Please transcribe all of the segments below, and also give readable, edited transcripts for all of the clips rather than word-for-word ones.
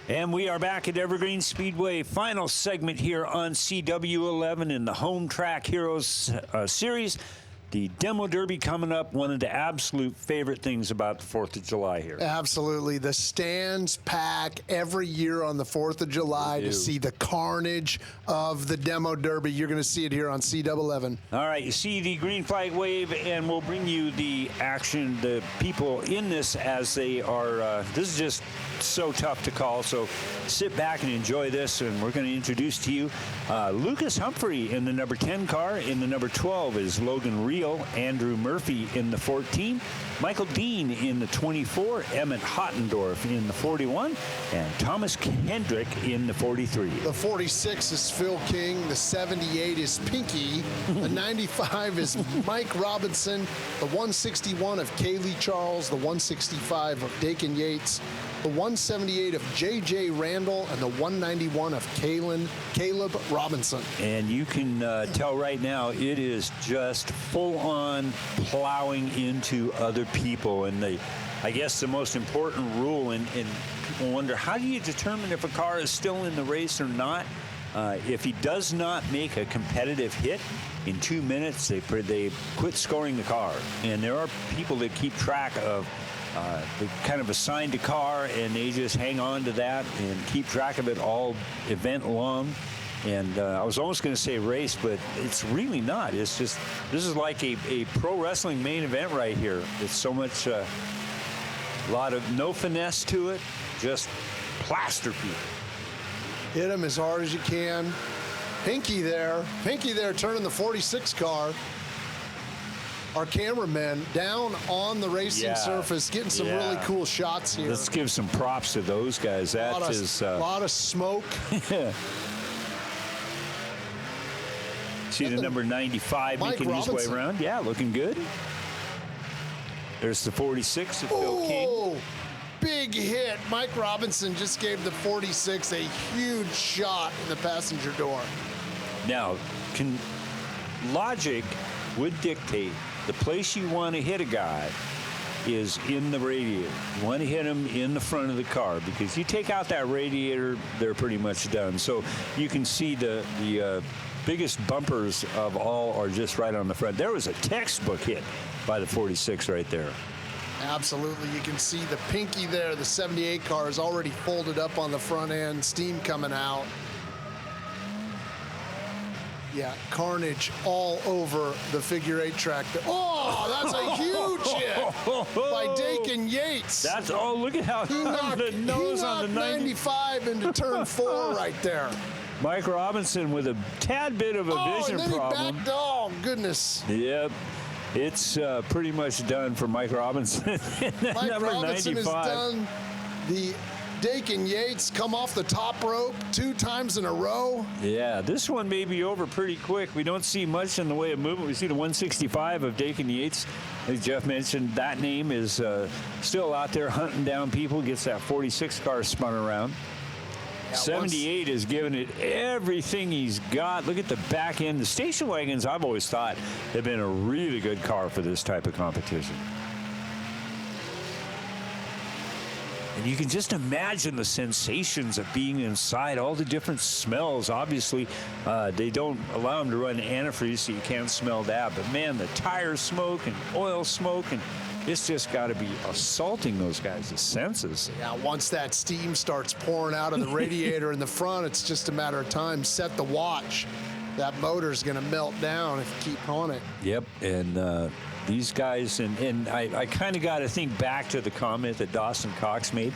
And we are back at Evergreen Speedway. Final segment here on CW11 in the Home Track Heroes series. The Demo Derby coming up, one of the absolute favorite things about the 4th of July here. Absolutely. The stands pack every year on the 4th of July to see the carnage of the Demo Derby. You're going to see it here on CW11. All right, you see the green flag wave, and we'll bring you the action, the people in this as they are. This is just so tough to call, so sit back and enjoy this, and we're going to introduce to you Lucas Humphrey in the number 10 car. In the number 12 is Logan Real. Andrew Murphy in the 14, Michael Dean in the 24, Emmett Hottendorf in the 41, and Thomas Kendrick in the 43. The 46 is Phil King, the 78 is Pinky, the 95 is Mike Robinson, the 161 of Kaylee Charles, the 165 of Dakin Yates, the 178 of J.J. Randall, and the 191 of Caleb Robinson. And you can tell right now it is just full-on plowing into other people. And I guess the most important rule, and people wonder, how do you determine if a car is still in the race or not? If he does not make a competitive hit in 2 minutes, they quit scoring the car. And there are people that keep track of they kind of assigned a car, and they just hang on to that and keep track of it all event long. And I was almost going to say race, but it's really not. It's just, this is like a pro wrestling main event right here. It's so much, a lot of no finesse to it, just plaster people. Hit him as hard as you can. Pinky there turning the 46 car. Our cameraman down on the racing surface, getting some really cool shots here. Let's give some props to those guys. That is a lot of smoke. See the number 95 making his way around. Yeah, looking good. There's the 46 of Phil King. Big hit. Mike Robinson just gave the 46 a huge shot in the passenger door. Now, logic would dictate the place you want to hit a guy is in the radiator. You want to hit him in the front of the car, because you take out that radiator, they're pretty much done. So you can see the biggest bumpers of all are just right on the front. There was a textbook hit by the 46 right there. Absolutely. You can see the Pinky there. The 78 car is already folded up on the front end, steam coming out. Yeah, carnage all over the figure 8 track. Oh, that's a huge hit by Dakin Yates. That's, oh, look at how he knocked, the nose on the 95 into turn 4 right there. Mike Robinson with a tad bit of a vision and then problem. He backed, oh, goodness. Yep. It's pretty much done for Mike Robinson. Mike number Robinson 95. has done the Dakin Yates come off the top rope 2 times in a row. Yeah, this one may be over pretty quick. We don't see much in the way of movement. We see the 165 of Dakin Yates. As Jeff mentioned, that name is still out there hunting down people, gets that 46 car spun around. Yeah, 78 is giving it everything he's got. Look at the back end. The station wagons, I've always thought, have been a really good car for this type of competition. And you can just imagine the sensations of being inside, all the different smells. Obviously, they don't allow them to run antifreeze, so you can't smell that. But, man, the tire smoke and oil smoke, and it's just got to be assaulting those guys' senses. Yeah, once that steam starts pouring out of the radiator in the front, it's just a matter of time. Set the watch. That motor's going to melt down if you keep on it. Yep, and these guys, and I kind of got to think back to the comment that Dawson Cox made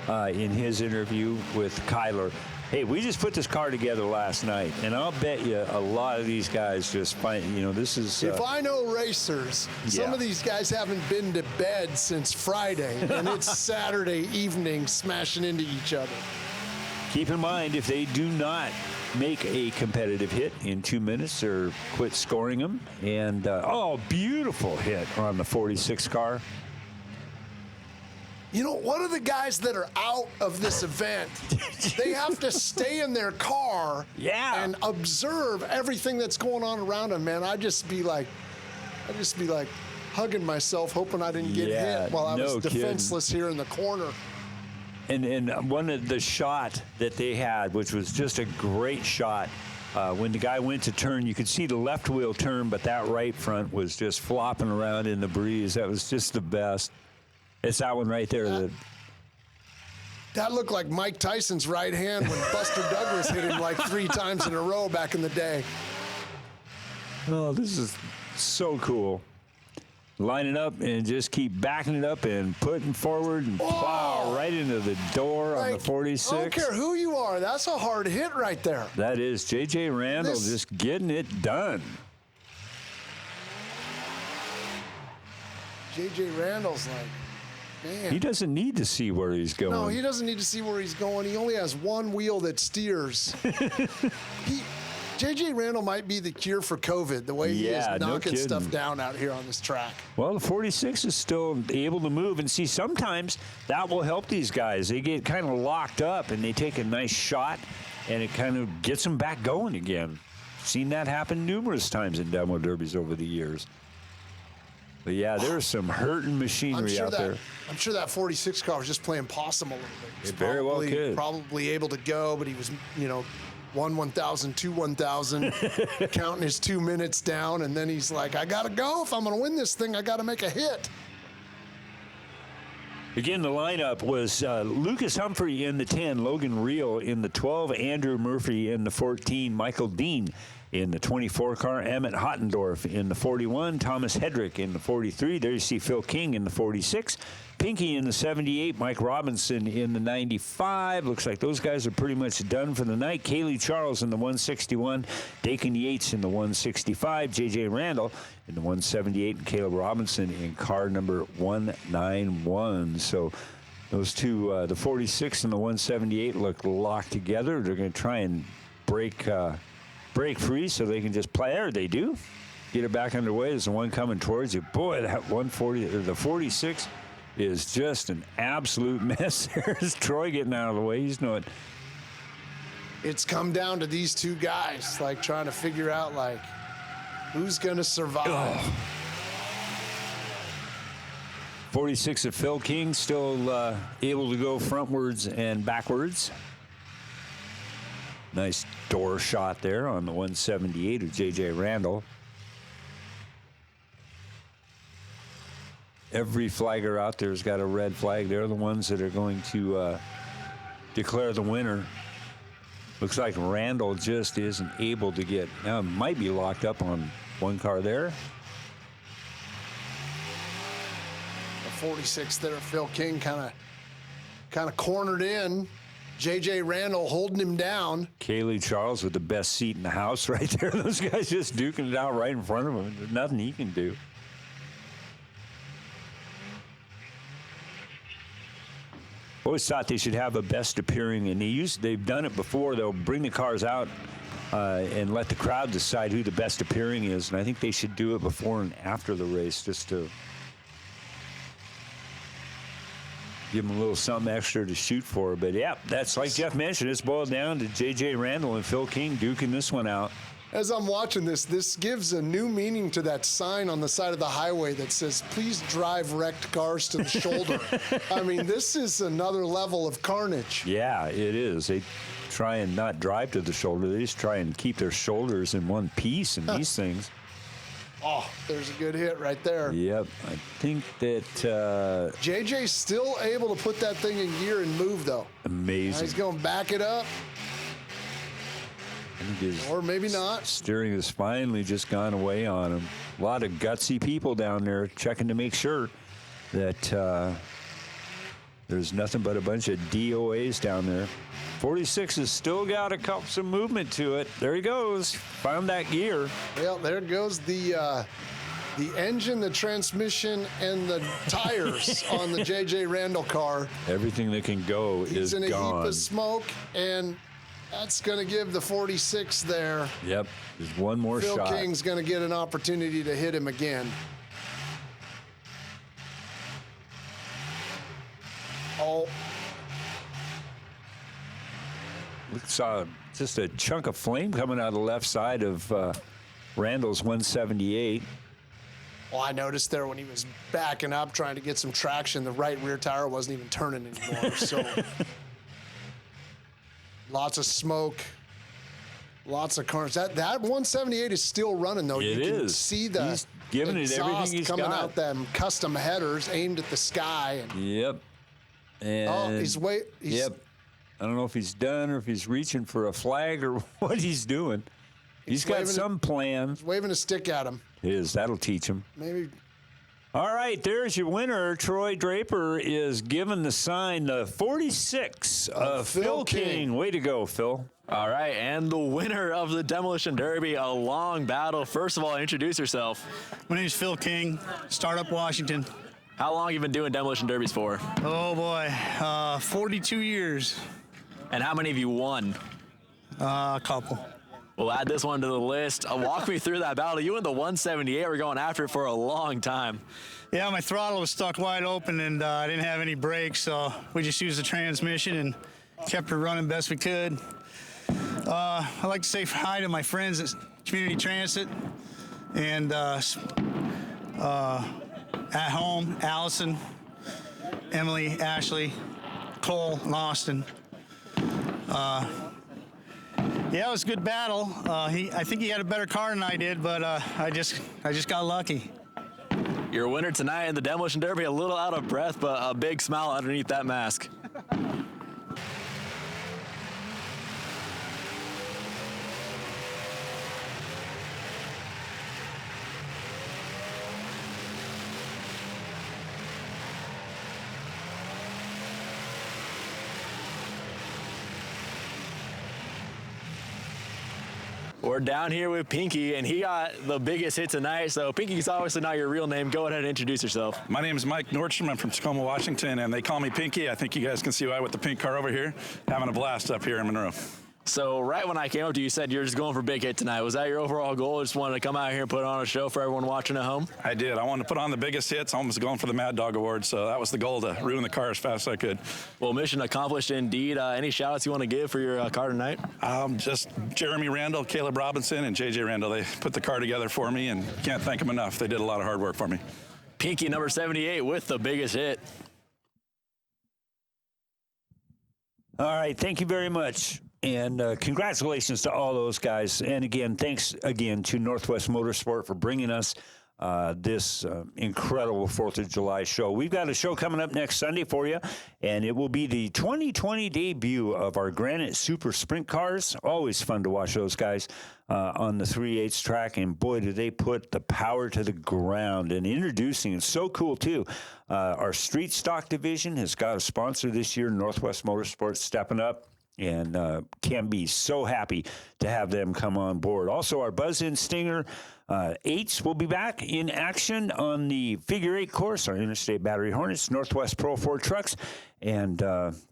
in his interview with Kyler. Hey, we just put this car together last night, and I'll bet you a lot of these guys just find, you know, this is... if I know racers, some of these guys haven't been to bed since Friday, and it's Saturday evening smashing into each other. Keep in mind, if they do not make a competitive hit in 2 minutes or quit scoring them, and, oh, beautiful hit on the 46 car. You know, one of the guys that are out of this event, they have to stay in their car and observe everything that's going on around them, man. I'd just be like hugging myself, hoping I didn't get hit while I was defenseless here in the corner. And one of the shot that they had, which was just a great shot, when the guy went to turn, you could see the left wheel turn, but that right front was just flopping around in the breeze. That was just the best. It's that one right there. That looked like Mike Tyson's right hand when Buster Douglas hit him like 3 times in a row back in the day. Oh, this is so cool. Line it up and just keep backing it up and putting forward and plow right into the door on the 46. I don't care who you are. That's a hard hit right there. That is J.J. Randall just getting it done. J.J. Randall's like, man. He doesn't need to see where he's going. No, he doesn't need to see where he's going. He only has one wheel that steers. J.J. Randall might be the cure for COVID, the way he is knocking stuff down out here on this track. Well, the 46 is still able to move. And see, sometimes that will help these guys. They get kind of locked up, and they take a nice shot, and it kind of gets them back going again. Seen that happen numerous times in demo derbies over the years. But, yeah, there's some hurting machinery out there. I'm sure that 46 car was just playing possum a little bit. It very well could. Probably able to go, but he was, 1,000, 2 1,000, counting his 2 minutes down, and then he's like, I got to go. If I'm going to win this thing, I got to make a hit. Again, the lineup was Lucas Humphrey in the 10, Logan Reel in the 12, Andrew Murphy in the 14, Michael Dean in the 24 car, Emmett Hottendorf in the 41, Thomas Hedrick in the 43. There you see Phil King in the 46, Pinky in the 78, Mike Robinson in the 95. Looks like those guys are pretty much done for the night. Kaylee Charles in the 161, Dakin Yates in the 165, J.J. Randall in the 178, and Caleb Robinson in car number 191. So those two, the 46 and the 178, look locked together. They're going to try and break free so they can just play. There they do. Get it back underway. There's the one coming towards you. Boy, that 140, or the 46 is just an absolute mess. There's Troy getting out of the way. He's not. It's come down to these two guys, like trying to figure out, like, who's going to survive. 46 of Phil King still able to go frontwards and backwards. Nice door shot there on the 178 of J.J. Randall. Every flagger out there has got a red flag. They're the ones that are going to declare the winner. Looks like Randall just isn't able to get. Now, it might be locked up on one car there. The 46 there, Phil King kind of cornered in. J.J. Randall holding him down. Kaylee Charles with the best seat in the house right there. Those guys just duking it out right in front of him. There's nothing he can do. Always thought they should have a best appearing, and they've done it before. They'll bring the cars out and let the crowd decide who the best appearing is, and I think they should do it before and after the race just to give them a little something extra to shoot for. But, yeah, that's like Jeff mentioned. It's boiled down to J.J. Randall and Phil King duking this one out. As I'm watching this gives a new meaning to that sign on the side of the highway that says, please drive wrecked cars to the shoulder. I mean, this is another level of carnage. Yeah, it is. They try and not drive to the shoulder. They just try and keep their shoulders in one piece in these things. Oh, there's a good hit right there. Yep. I think that JJ's still able to put that thing in gear and move, though. Amazing. Now he's going to back it up. Or maybe not. Steering has finally just gone away on him. A lot of gutsy people down there checking to make sure that there's nothing but a bunch of DOAs down there. 46 has still got some movement to it. There he goes. Found that gear. Well, there goes the engine, the transmission, and the tires on the J.J. Randall car. Everything that can go is gone. He's in a heap of smoke, and that's going to give the 46 there. Yep, there's one more shot. Phil King's going to get an opportunity to hit him again. Oh. Saw just a chunk of flame coming out of the left side of Randall's 178. Well, I noticed there when he was backing up, trying to get some traction, the right rear tire wasn't even turning anymore. So lots of smoke, lots of cars. That 178 is still running, though. It you can is. see the He's giving it everything exhaust he's coming got. out them custom headers aimed at the sky. And, Yep. And he's yep. I don't know if he's done or if he's reaching for a flag or what he's doing. He's got some plan. waving a stick at him. That'll teach him. Maybe. All right, there's your winner. Troy Draper is given the sign, the 46 of Phil King. Way to go, Phil. All right, and the winner of the Demolition Derby, a long battle. First of all, introduce yourself. My name is Phil King, Startup Washington. How long have you been doing Demolition Derbies for? Oh boy, 42 years. And how many have you won? A couple. We'll add this one to the list. Walk me through that battle. You and the 178 were going after it for a long time. Yeah, my throttle was stuck wide open and I didn't have any brakes, so we just used the transmission and kept her running best we could. I'd like to say hi to my friends at Community Transit and at home, Allison, Emily, Ashley, Cole, and Austin. Yeah, it was a good battle. I think he had a better car than I did, but I just got lucky. Your winner tonight in the Demolition Derby, a little out of breath, but a big smile underneath that mask. We're down here with Pinky, and he got the biggest hit tonight. So Pinky's obviously not your real name. Go ahead and introduce yourself. My name is Mike Nordstrom. I'm from Tacoma, Washington, and they call me Pinky. I think you guys can see why with the pink car over here. Having a blast up here in Monroe. So right when I came up to you, you said you're just going for big hit tonight. Was that your overall goal? Just wanted to come out here and put on a show for everyone watching at home? I did. I wanted to put on the biggest hits. I was going for the Mad Dog Award, so that was the goal, to ruin the car as fast as I could. Well, mission accomplished indeed. Any shout-outs you want to give for your car tonight? Just Jeremy Randall, Caleb Robinson, and JJ Randall. They put the car together for me, and can't thank them enough. They did a lot of hard work for me. Pinky, number 78, with the biggest hit. All right, thank you very much. And congratulations to all those guys. And again, thanks again to Northwest Motorsport for bringing us this incredible 4th of July show. We've got a show coming up next Sunday for you, and it will be the 2020 debut of our Granite Super Sprint cars. Always fun to watch those guys on the 3/8 track, and boy, do they put the power to the ground. And introducing, it's so cool too, our street stock division has got a sponsor this year, Northwest Motorsport, stepping up. And can be so happy to have them come on board. Also, our Buzz-In Stinger 8s will be back in action on the Figure 8 course, our Interstate Battery Hornets, Northwest Pro 4 trucks, and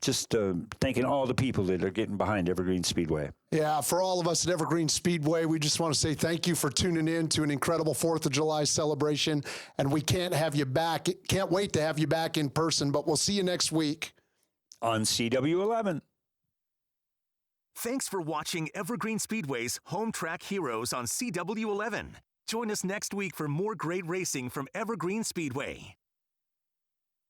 just thanking all the people that are getting behind Evergreen Speedway. Yeah, for all of us at Evergreen Speedway, we just want to say thank you for tuning in to an incredible 4th of July celebration. And we can't wait to have you back in person, but we'll see you next week on CW11. Thanks for watching Evergreen Speedway's Home Track Heroes on CW11. Join us next week for more great racing from Evergreen Speedway.